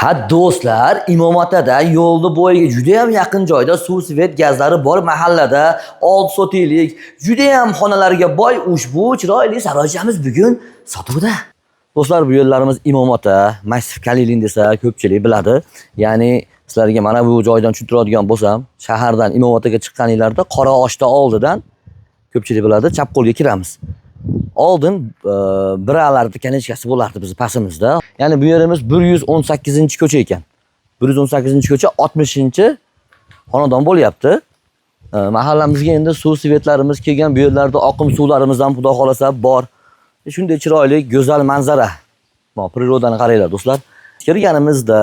Ha do'stlar, Imomatada yo'lni bo'yiga juda ham yaqin joyda suv svet gazlari bor mahallada 6 sotiklik juda ham xonalarga boy ushbu chiroyli saroychamiz bugun sotuvda. Do'stlar, bu yo'llarimiz Imomata, Massif Kalilin desa ko'pchilik biladi. Ya'ni sizlarga mana bu joydan tushuntiradigan bo'lsam, shahardan Imomataga chiqqaninglarda Qora Oshda oldidan ko'pchilik biladi, chap qo'lga kiramiz. Oldin biralarning kanechkasi bo'lardi biz pasimizda. Ya'ni bu yerimiz 118-ko'cha ekan. 118-ko'cha 60-xonadon bo'lyapti. Mahallamizga endi suv svetlarimiz kelgan, bu yerlarda oqim suvlarimiz ham xudo xolasa bor. Shunday chiroyli, go'zal manzara. Mana prirodani qaranglar do'stlar. Kirganimizda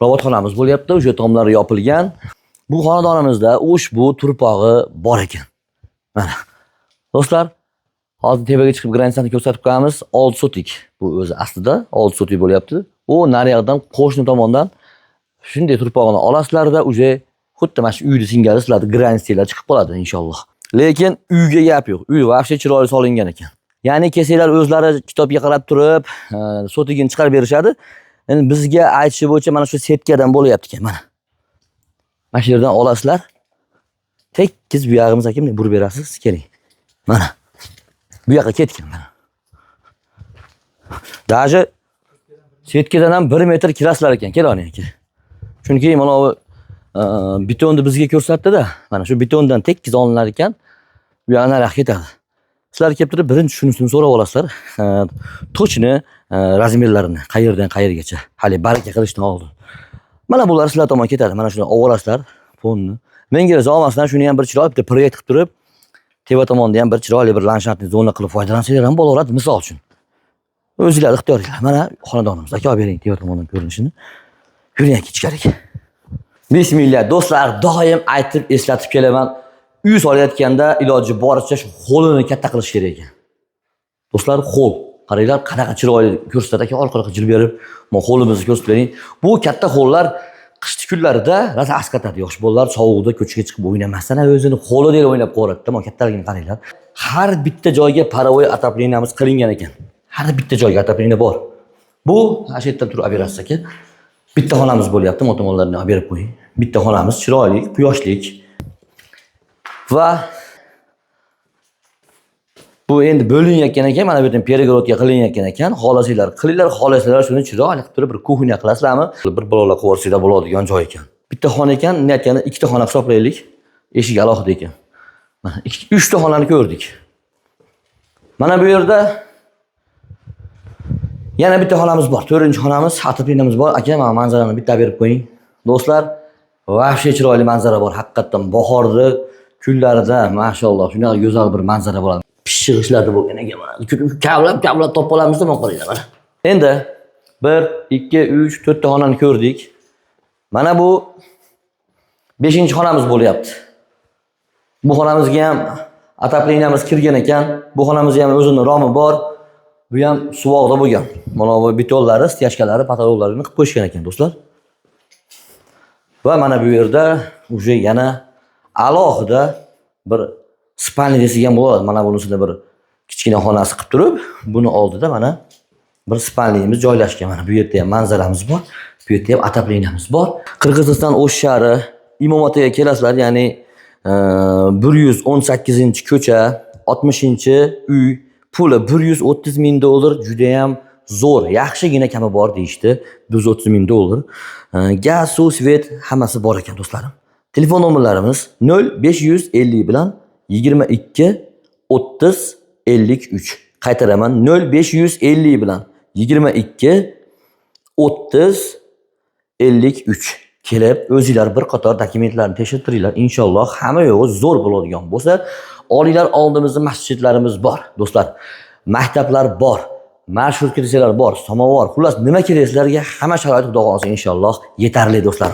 robotxonamiz bo'lyapti, o'sha tomlari yopilgan. Bu xonadonimizda ushbu turpog'i bor ekan. Mana. Do'stlar, hozir tepaga chiqib granitsani ko'rsatib qo'yamiz. 6 sotik. Bu o'zi aslida 6 sotik bo'lyapti. U nariyoqdan qo'shni tomondan shunday turpog'ini olasizlar-da, uje xuddi mana shu uyni singari sizlarga granitsalar chiqib qoladi inshaalloh. Lekin uyga gap yo'q. Uy vaqti chiroyli solingan ekan. Ya'ni kelsanglar o'zlari kitobga qarab turib, sotigini chiqarib berishadi. Endi bizga aytishi bo'yicha mana shu setkadan bo'lyapti ekan, mana. Mana shu yerdan olasizlar. Tekkiz bu yog'imizga kimni burib berasiz, keling. Mana. Bu yoqqa ketgan mana. Daji setkadan ham 1 metr kirasizlar ekan, keling aka. Chunki mana bu betonni bizga ko'rsatdi-da. Mana shu betondan tekkiz olinar ekan, bu yoqqa nariga ketadi. Sizlar kelib turib birinchi shunisini so'rab olasizlar. Tochni razmerlarini qayerdan qayergacha, hali baraka qilishdan oldin. Mana bular sizlar tomon ketadi. Mana shuni olasizlar, fonni. Menga olmasdan shuni ham bir chiroyli bitta proyekt qilib turib, teva tomonda ham bir chiroyli bir landshaftli zona qilib foydalansanglar ham bo'laveradi, misol uchun. O'zingizlar ixtiyoringlar. Mana xonadonimiz. Aka olib bering teva tomondan ko'rinishini. Yuring ichkariga. Bismillah do'stlar, doim aytib eslatib kelaman. Uy solayotganda iloji boricha shu xo'lini katta qilish kerak ekan. Do'stlar, xo'l. Qaranglar, qanaqa chiroyli ko'rsatadi aka, orqaga jil berib, men xo'limizni ko'rsatib bering. Bu katta xo'llar qishki kunlarda rosa asqatadi. Yosh bolalar sovuqda ko'chaga chiqib o'ynamasdan o'zini xo'li deb o'ynab qo'yadi. Men kattaligini qaranglar. Har bitta joyga parovoy atapleniyamiz qilingan ekan. Har bitta joyga atapleniya bor. Bu shu yerdan turib olib berasiz aka. Bitta xonamiz bo'lyapti, motomonlarni olib berib qo'ying. Bitta xonamiz chiroyli, quyoshlik. Va bu endi bo'linayotgan ekan, mana bu yerdan перегородка qilinayotgan ekan. Xolasanglar, xolasanglar shuni chiroyli qilib turib bir kuxnya qilasizlarmi? Bir balolar qo'rsida bo'ladigan joy ekan. Bitta xona ekan, niyatganda ikkita xona hisoblaylik. Eshik alohida ekan. Mana 3 ta xonani ko'rdik. Mana bu yerda yana bitta xonamiz bor. 4-xonamiz, atapleniyamiz bor. Aka, mana manzarani bitta berib qo'ying. Do'stlar, vahshiy chiroyli manzara bor. Haqiqatan bahorda kunlarida, mashalloh, shunaqa go'zal bir manzara bo'ladi. Pishig'ishlarda bo'lgan ekan mana. Kavlab topib olamiz-da, men qaranglar mana. Endi 1, 2, 3, 4 ta xonani ko'rdik. Mana bu 5-xonamiz bo'lyapti. Bu xonamizga ham atapleniyamiz kirgan ekan. Bu xonamizga ham o'zining romi bor. Bu ham suvoqda bo'lgan. Mana bu betonlari, styashkalari, pataloqlarini qilib qo'yishgan ekan do'stlar. Va mana bu yerda uje yana alohida bir spalni desak ham bo'ladi. Mana bunisida bir kichkina xonasi qilib turib, buni oldida mana bir spalnimiz joylashgan. Mana bu yerda ham manzaramiz bor. Bu yerda ham atapleniyamiz bor. Qirg'iziston O'sh shahri Imomataga kelasizlar, ya'ni 118-ko'cha, 60-uy, puli $130 ming, juda ham zo'r, yaxshigina kami bor deyishdi. $130 ming. Gaz, suv, svet hammasi bor ekan do'stlarim. Telefon nomerlarimiz 0550 bilan 22 30 53. Qaytaraman, 0550 bilan 22 30 53. Kelib, o'zingizlar bir qator dokumentlarni tekshirtiringlar. Inshaalloh hamma yo'g'i zo'r bo'ladigan bo'lsa, olinglar, oldimizda masjidlarimiz bor, do'stlar. Maktablar bor, mashhur kilisalar bor, samovar, xullas nima kerak sizlarga hamma sharoit xudo xolasa inshaalloh yetarli do'stlar.